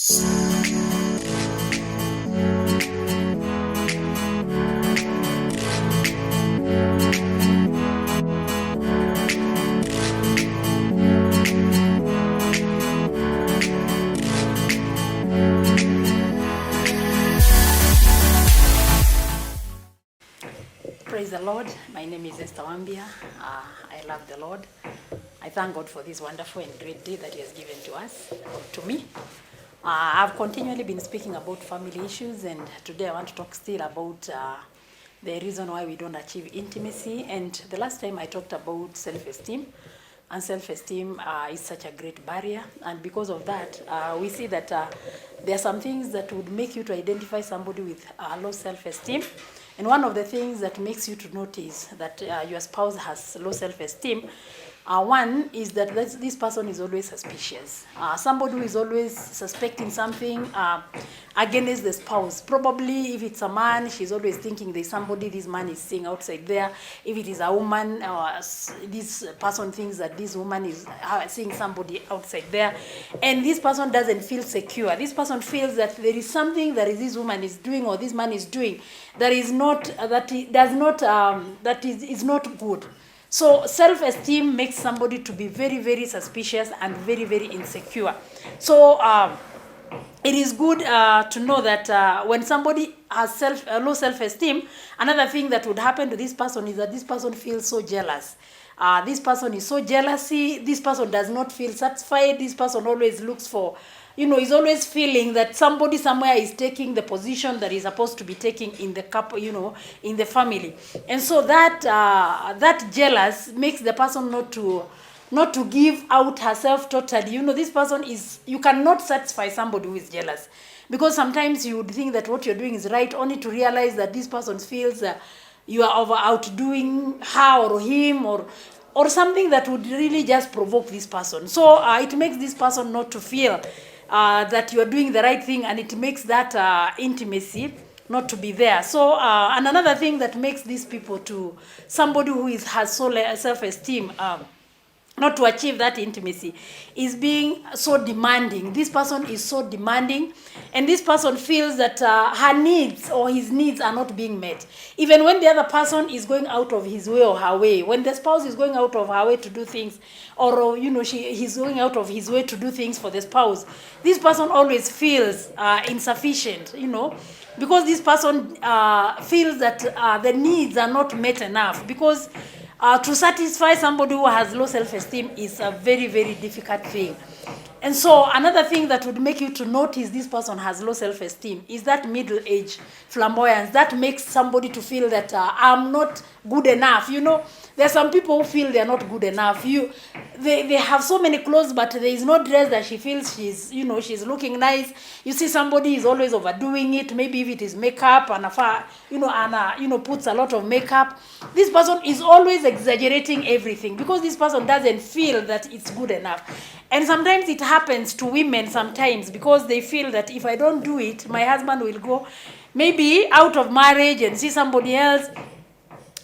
Praise the Lord. My name is Esther Wambia. I love the Lord. I thank God for this wonderful and great day that He has given to us, or to me. I've continually been speaking about family issues, and today I want to talk still about the reason why we don't achieve intimacy. And the last time I talked about self-esteem, and self-esteem is such a great barrier. And because of that, we see that there are some things that would make you to identify somebody with low self-esteem. And one of the things that makes you to notice that your spouse has low self-esteem, one is that this person is always suspicious. Somebody who is always suspecting something against the spouse. Probably if it's a man, she's always thinking there's somebody this man is seeing outside there. If it is a woman, this person thinks that this woman is seeing somebody outside there. And this person doesn't feel secure. This person feels that there is something that this woman is doing or this man is doing that is not good. So self-esteem makes somebody to be very, very suspicious and very, very insecure. So it is good to know that when somebody has low self-esteem, another thing that would happen to this person is that this person feels so jealous. This person is so jealousy. This person does not feel satisfied. This person always looks for, is always feeling that somebody somewhere is taking the position that he's supposed to be taking in the couple, in the family. And so that jealous makes the person not to give out herself totally. This person you cannot satisfy somebody who is jealous. Because sometimes you would think that what you're doing is right, only to realize that this person feels you are outdoing her or him or something that would really just provoke this person. So it makes this person not to feel that you are doing the right thing, and it makes that intimacy not to be there. So and another thing that makes these people to somebody who has so self-esteem not to achieve that intimacy is being so demanding. This person is so demanding, and this person feels that her needs or his needs are not being met. Even when the other person is going out of his way or her way, when the spouse is going out of her way to do things, or he's going out of his way to do things for the spouse, this person always feels insufficient, because this person feels that the needs are not met enough, because to satisfy somebody who has low self-esteem is a very, very difficult thing. And so another thing that would make you to notice this person has low self-esteem is that middle-age flamboyance. That makes somebody to feel that I'm not good enough. There are some people who feel they're not good enough. They have so many clothes, but there is no dress that she feels she's looking nice. You see somebody is always overdoing it. Maybe if it is makeup and puts a lot of makeup. This person is always exaggerating everything because this person doesn't feel that it's good enough. And sometimes it happens to women sometimes because they feel that if I don't do it, my husband will go maybe out of marriage and see somebody else.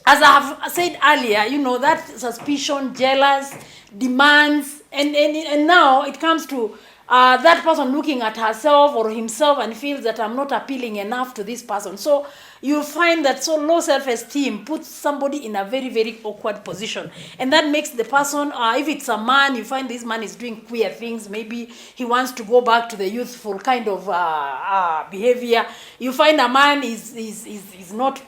As I have said earlier, that suspicion, jealous, demands, and now it comes to that person looking at herself or himself and feels that I'm not appealing enough to this person. So you'll find that so low self-esteem puts somebody in a very, very awkward position. And that makes the person, if it's a man, you find this man is doing queer things. Maybe he wants to go back to the youthful kind of behavior. You find a man is not,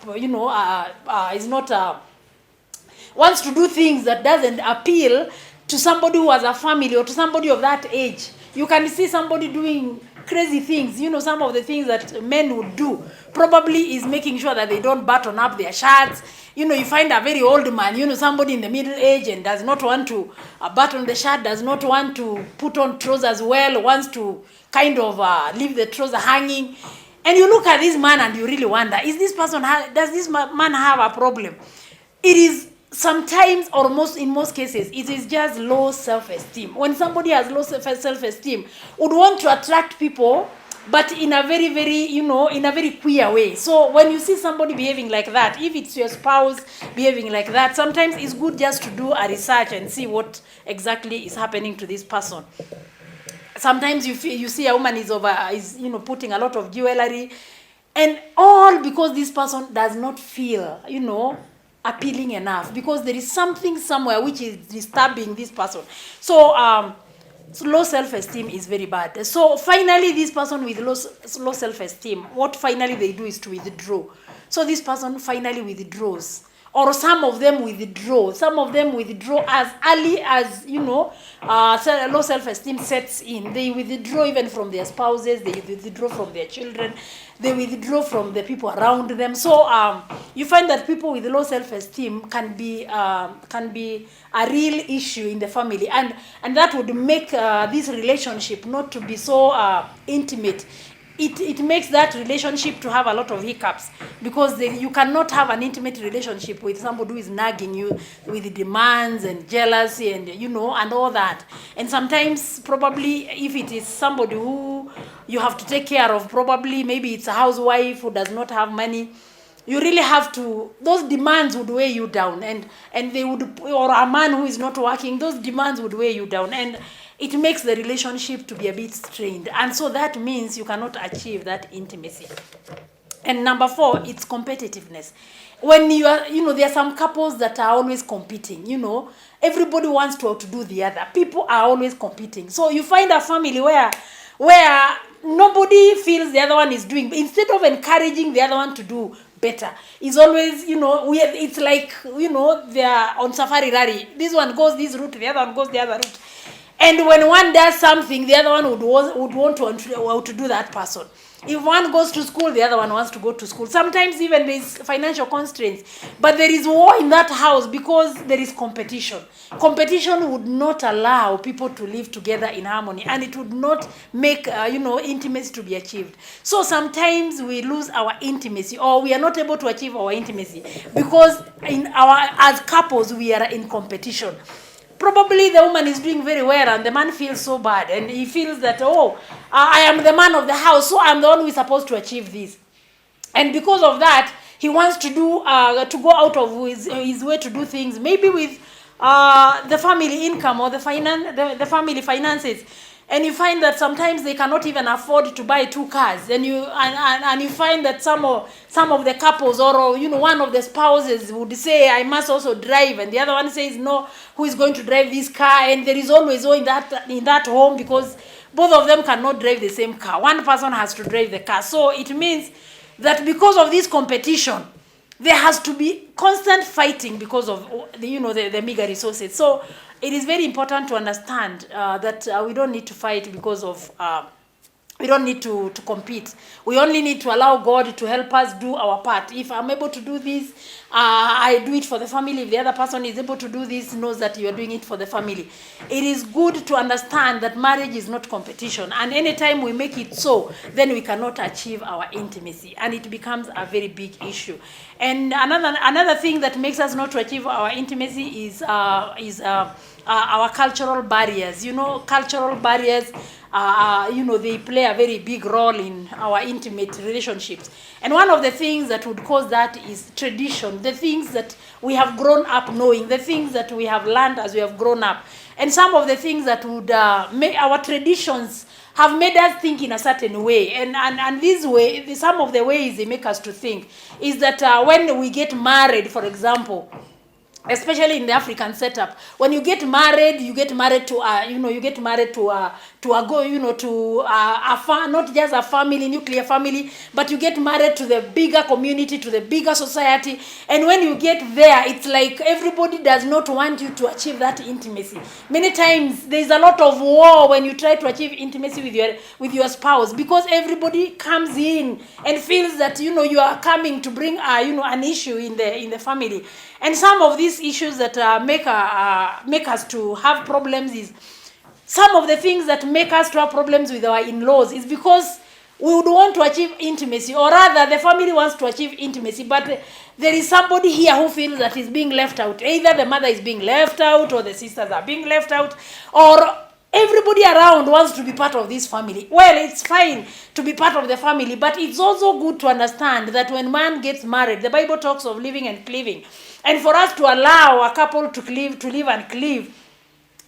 wants to do things that doesn't appeal to somebody who has a family or to somebody of that age. You can see somebody doing crazy things. Some of the things that men would do probably is making sure that they don't button up their shirts. You find a very old man, somebody in the middle age and does not want to button the shirt, does not want to put on trousers well, wants to kind of leave the trouser hanging. And you look at this man and you really wonder, does this man have a problem? It is sometimes, or in most cases, it is just low self-esteem. When somebody has low self-esteem, would want to attract people, but in a very, very, in a very queer way. So when you see somebody behaving like that, if it's your spouse behaving like that, sometimes it's good just to do a research and see what exactly is happening to this person. Sometimes you see a woman is putting a lot of jewelry, and all because this person does not feel appealing enough, because there is something somewhere which is disturbing this person. So low self-esteem is very bad. So finally, this person with low self-esteem, what finally they do is to withdraw. So this person finally withdraws, or some of them withdraw. Some of them withdraw as early as low self-esteem sets in. They withdraw even from their spouses. They withdraw from their children. They withdraw from the people around them. So you find that people with low self-esteem can be a real issue in the family, and that would make this relationship not to be so intimate. It makes that relationship to have a lot of hiccups, because you cannot have an intimate relationship with somebody who is nagging you with demands and jealousy and and all that. And sometimes probably if it is somebody who you have to take care of, probably maybe it's a housewife who does not have money, you really have to, those demands would weigh you down, and they would, or a man who is not working, those demands would weigh you down, and it makes the relationship to be a bit strained, and so that means you cannot achieve that intimacy. And number 4, it's competitiveness. When you are, there are some couples that are always competing, everybody wants to outdo the other. People are always competing. So you find a family where nobody feels the other one is doing, instead of encouraging the other one to do better, it's always, it's like, they are on safari rally. This one goes this route, the other one goes the other route. And when one does something, the other one would want to do that person. If one goes to school, the other one wants to go to school. Sometimes even there is financial constraints. But there is war in that house because there is competition. Competition would not allow people to live together in harmony. And it would not make, intimacy to be achieved. So sometimes we lose our intimacy, or we are not able to achieve our intimacy because as couples, we are in competition. Probably the woman is doing very well and the man feels so bad, and he feels that, I am the man of the house, so I'm the one who is supposed to achieve this. And because of that, he wants to go out of his way to do things, maybe with the family income or the family finances. And you find that sometimes they cannot even afford to buy 2 cars. And you find that some of the couples, or one of the spouses would say, I must also drive, and the other one says, no, who is going to drive this car? And there is always in that home, because both of them cannot drive the same car. One person has to drive the car. So it means that because of this competition, there has to be constant fighting because of the meager resources. So it is very important to understand that we don't need to fight because of we don't need to compete. We only need to allow God to help us do our part. If I'm able to do this, I do it for the family. If the other person is able to do this, knows that you are doing it for the family. It is good to understand that marriage is not competition. And anytime we make it so, then we cannot achieve our intimacy. And it becomes a very big issue. And another thing that makes us not to achieve our intimacy is our cultural barriers. Cultural barriers, they play a very big role in our intimate relationships. And one of the things that would cause that is tradition, the things that we have grown up knowing, the things that we have learned as we have grown up. And some of the things that would make our traditions have made us think in a certain way. And this way, some of the ways they make us to think is that when we get married, for example, especially in the African setup, when you get married to not just a family, nuclear family, but you get married to the bigger community, to the bigger society. And when you get there, it's like everybody does not want you to achieve that intimacy. Many times there's a lot of war when you try to achieve intimacy with your spouse, because everybody comes in and feels that you are coming to bring an issue in the family. And some of these issues that make us to have problems is, some of the things that make us to have problems with our in-laws is because we would want to achieve intimacy, or rather the family wants to achieve intimacy, but there is somebody here who feels that is being left out. Either the mother is being left out, or the sisters are being left out, or everybody around wants to be part of this family. Well, it's fine to be part of the family, but it's also good to understand that when man gets married, the Bible talks of living and cleaving. And for us to allow a couple to live and cleave,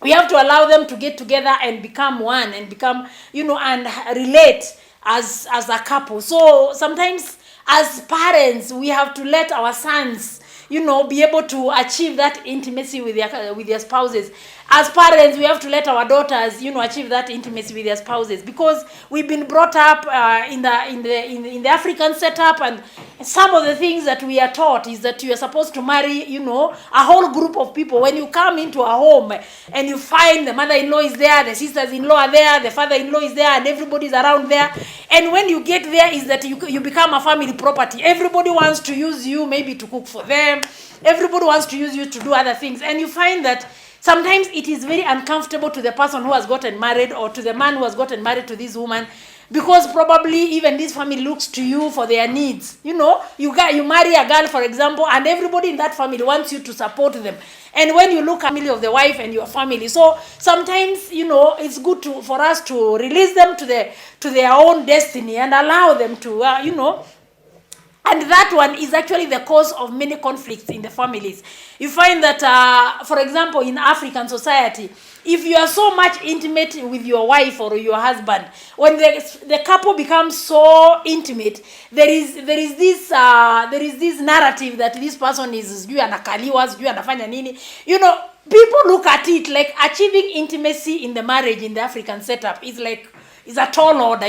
We have to allow them to get together and become one and become, and relate as a couple. So sometimes as parents, we have to let our sons, be able to achieve that intimacy with their spouses. As parents, we have to let our daughters, achieve that intimacy with their spouses, because we've been brought up in the African setup, and some of the things that we are taught is that you are supposed to marry, a whole group of people. When you come into a home and you find the mother-in-law is there, the sisters-in-law are there, the father-in-law is there, and everybody's around there. And when you get there, is that you become a family property. Everybody wants to use you maybe to cook for them. Everybody wants to use you to do other things. And you find that sometimes it is very uncomfortable to the person who has gotten married, or to the man who has gotten married to this woman, because probably even this family looks to you for their needs. You marry a girl, for example, and everybody in that family wants you to support them. And when you look at the family of the wife and your family, so sometimes, it's good for us to release them to their own destiny and allow them to, and that one is actually the cause of many conflicts in the families. You find that, for example, in African society, if you are so much intimate with your wife or your husband, when the couple becomes so intimate, there is this narrative that this person is sijui anakaliwa, sijui anafanya nini. People look at it like achieving intimacy in the marriage in the African setup is a tall order,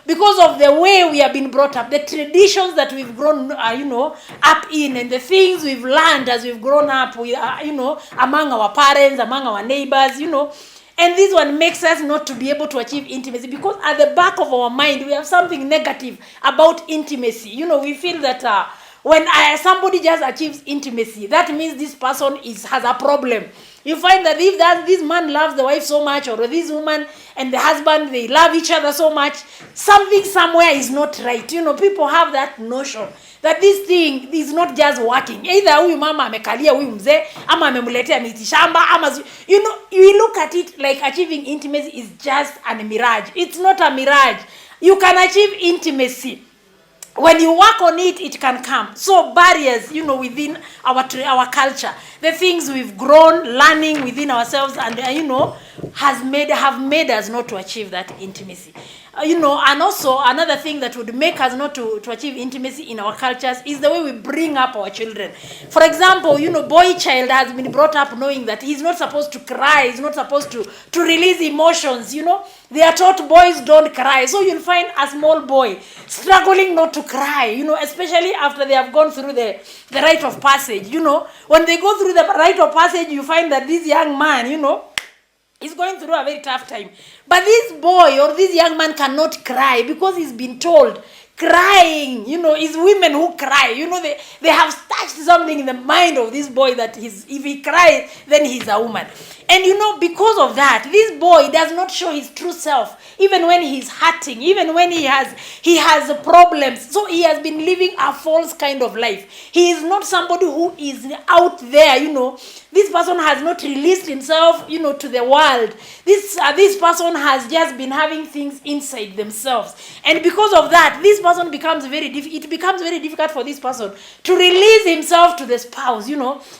because of the way we have been brought up, the traditions that we've grown, up in, and the things we've learned as we've grown up with, among our parents, among our neighbors, And this one makes us not to be able to achieve intimacy, because at the back of our mind, we have something negative about intimacy. We feel that when somebody just achieves intimacy, that means this person has a problem. You find that if this man loves the wife so much, or this woman and the husband, they love each other so much, something somewhere is not right. People have that notion that this thing is not just working. Either huyu mama amekalia huyu mzee, ama amemletea miti shamba, ama you look at it like achieving intimacy is just a mirage. It's not a mirage. You can achieve intimacy. When you work on it, it can come. So barriers, within our culture, the things we've grown learning within ourselves, and have made us not to achieve that intimacy. And also another thing that would make us not to achieve intimacy in our cultures is the way we bring up our children. For example, boy child has been brought up knowing that he's not supposed to cry, he's not supposed to release emotions. They are taught boys don't cry. So you'll find a small boy struggling not to cry, especially after they have gone through the rite of passage. When they go through the rite of passage, you find that this young man, he's going through a very tough time. But this boy or this young man cannot cry, because he's been told crying, is women who cry. They have touched something in the mind of this boy that if he cries, then he's a woman. And because of that, this boy does not show his true self, even when he's hurting, even when he has problems. So he has been living a false kind of life. He is not somebody who is out there, This person has not released himself, to the world. This person has just been having things inside themselves. And because of that, this person becomes it becomes very difficult for this person to release himself to the spouse.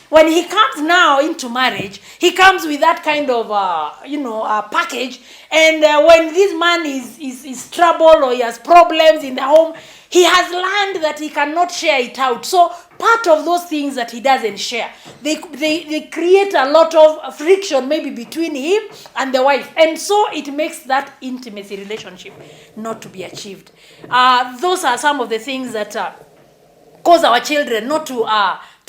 When he comes now into marriage, he comes with that kind of package. And when this man is troubled, or he has problems in the home, he has learned that he cannot share it out. So part of those things that he doesn't share, they create a lot of friction maybe between him and the wife. And so it makes that intimacy relationship not to be achieved. Those are some of the things that cause our children not to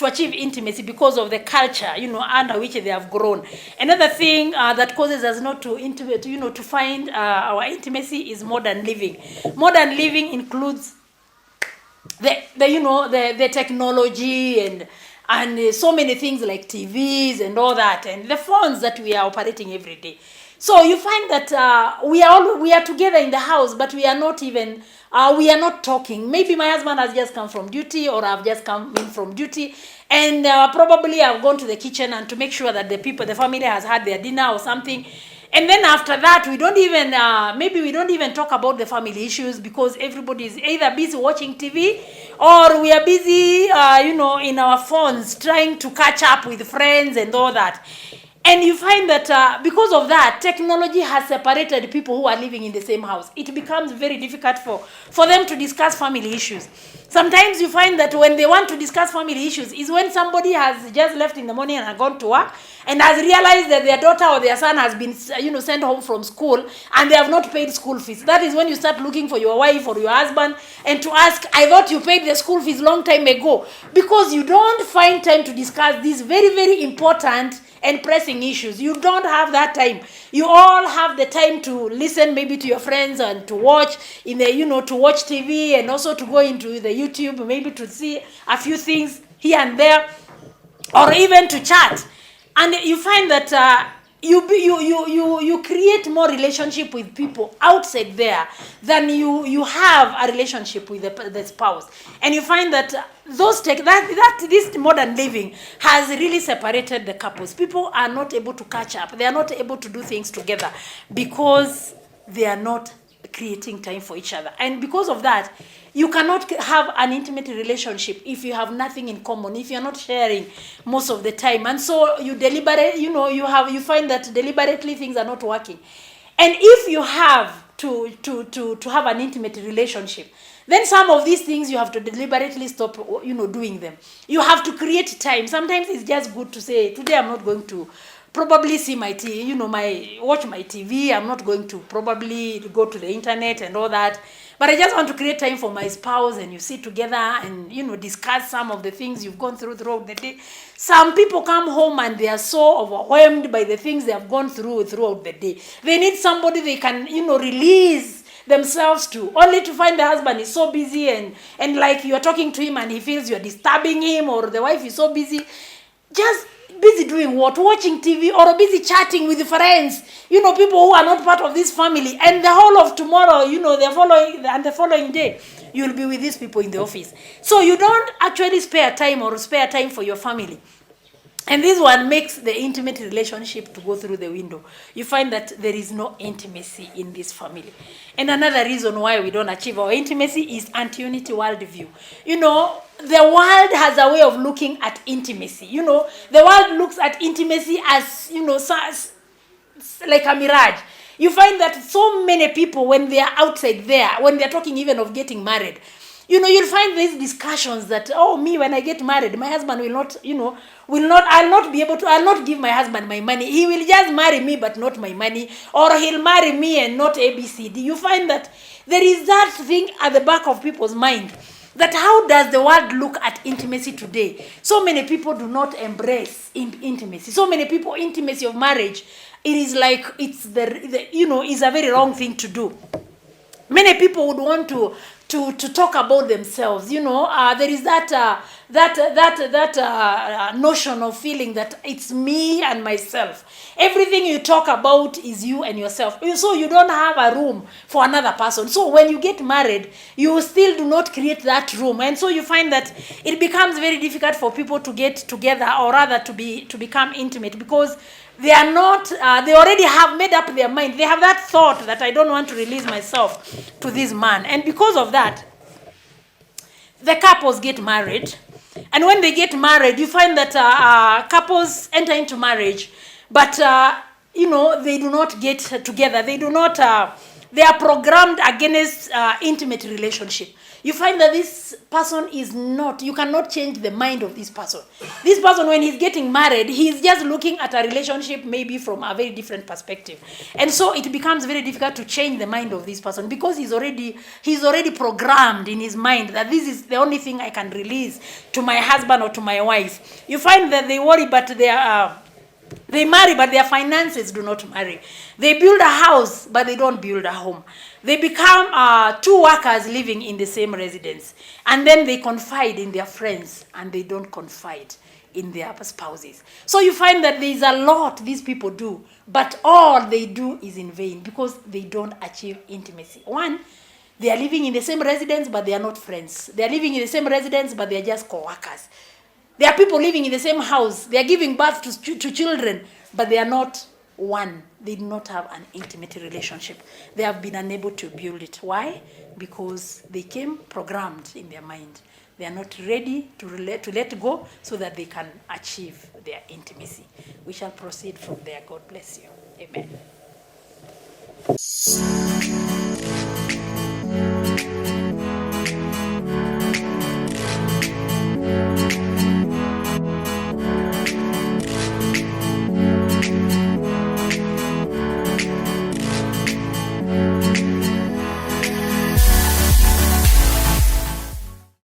achieve intimacy, because of the culture, under which they have grown. Another thing that causes us not to to find our intimacy is modern living. Modern living includes the technology and so many things like TVs and all that, and the phones that we are operating every day. So you find that we are together in the house, but we are not even we are not talking. Maybe my husband has just come from duty, or I've just come in from duty, and probably I've gone to the kitchen and to make sure that the family has had their dinner or something. And then after that, we don't even talk about the family issues, because everybody is either busy watching TV, or we are busy, in our phones trying to catch up with friends and all that. And you find that because of that, technology has separated people who are living in the same house. It becomes very difficult for them to discuss family issues. Sometimes you find that when they want to discuss family issues is when somebody has just left in the morning and gone to work and has realized that their daughter or their son has been sent home from school and they have not paid school fees. That is when you start looking for your wife or your husband and to ask, I thought you paid the school fees long time ago, because you don't find time to discuss these very, very important and pressing issues. You don't have that time. You all have the time to listen maybe to your friends and to watch to watch TV, and also to go into the YouTube maybe to see a few things here and there, or even to chat. And you find that you create more relationship with people outside there than you have a relationship with the spouse. And you find that this modern living has really separated the couples. People are not able to catch up. They are not able to do things together because they are not creating time for each other. And because of that, you cannot have an intimate relationship if you have nothing in common, if you're not sharing most of the time. And so you find that deliberately things are not working. And if you have to have an intimate relationship, then some of these things you have to deliberately stop doing them. You have to create time. Sometimes it's just good to say, today I'm not going to probably see my watch my TV. I'm not going to probably go to the internet and all that. But I just want to create time for my spouse, and you sit together and discuss some of the things you've gone throughout the day. Some people come home and they are so overwhelmed by the things they have gone throughout the day. They need somebody they can release themselves to, only to find the husband is so busy and like you are talking to him and he feels you are disturbing him, or the wife is so busy, just busy doing what? Watching TV, or busy chatting with friends, people who are not part of this family. And the whole of tomorrow, the following day, you'll be with these people in the office. So you don't actually spare time for your family. And this one makes the intimate relationship to go through the window. You find that there is no intimacy in this family. And another reason why we don't achieve our intimacy is anti-unity worldview. The world has a way of looking at intimacy. The world looks at intimacy as, like a mirage. You find that so many people, when they are outside there, when they're talking even of getting married, you'll find these discussions that, when I get married, my husband I'll not give my husband my money. He will just marry me, but not my money. Or he'll marry me and not ABCD. You find that there is that thing at the back of people's mind, that how does the world look at intimacy today? So many people do not embrace intimacy. So many people, intimacy of marriage, it is like it's is a very wrong thing to do. Many people would want to talk about themselves. There is that notion of feeling that it's me and myself. Everything you talk about is you and yourself. So you don't have a room for another person. So when you get married, you still do not create that room. And so you find that it becomes very difficult for people to get together, or rather to become intimate, because they are not, they already have made up their mind. They have that thought that I don't want to release myself to this man. And because of that, the couples get married. And when they get married, you find that couples enter into marriage, but, they do not get together. They do not, they are programmed against intimate relationship. You find that this person you cannot change the mind of this person. This person, when he's getting married, he's just looking at a relationship maybe from a very different perspective. And so it becomes very difficult to change the mind of this person, because he's already programmed in his mind that this is the only thing I can release to my husband or to my wife. You find that they worry, but they marry, but their finances do not marry. They build a house, but they don't build a home. They become two workers living in the same residence. And then they confide in their friends, and they don't confide in their spouses. So you find that there is a lot these people do, but all they do is in vain, because they don't achieve intimacy. One, they are living in the same residence, but they are not friends. They are living in the same residence, but they are just co-workers. There are people living in the same house. They are giving birth to children, but they are not one, they do not have an intimate relationship. They have been unable to build it. Why? Because they came programmed in their mind. They are not ready to let go so that they can achieve their intimacy. We shall proceed from there. God bless you. Amen.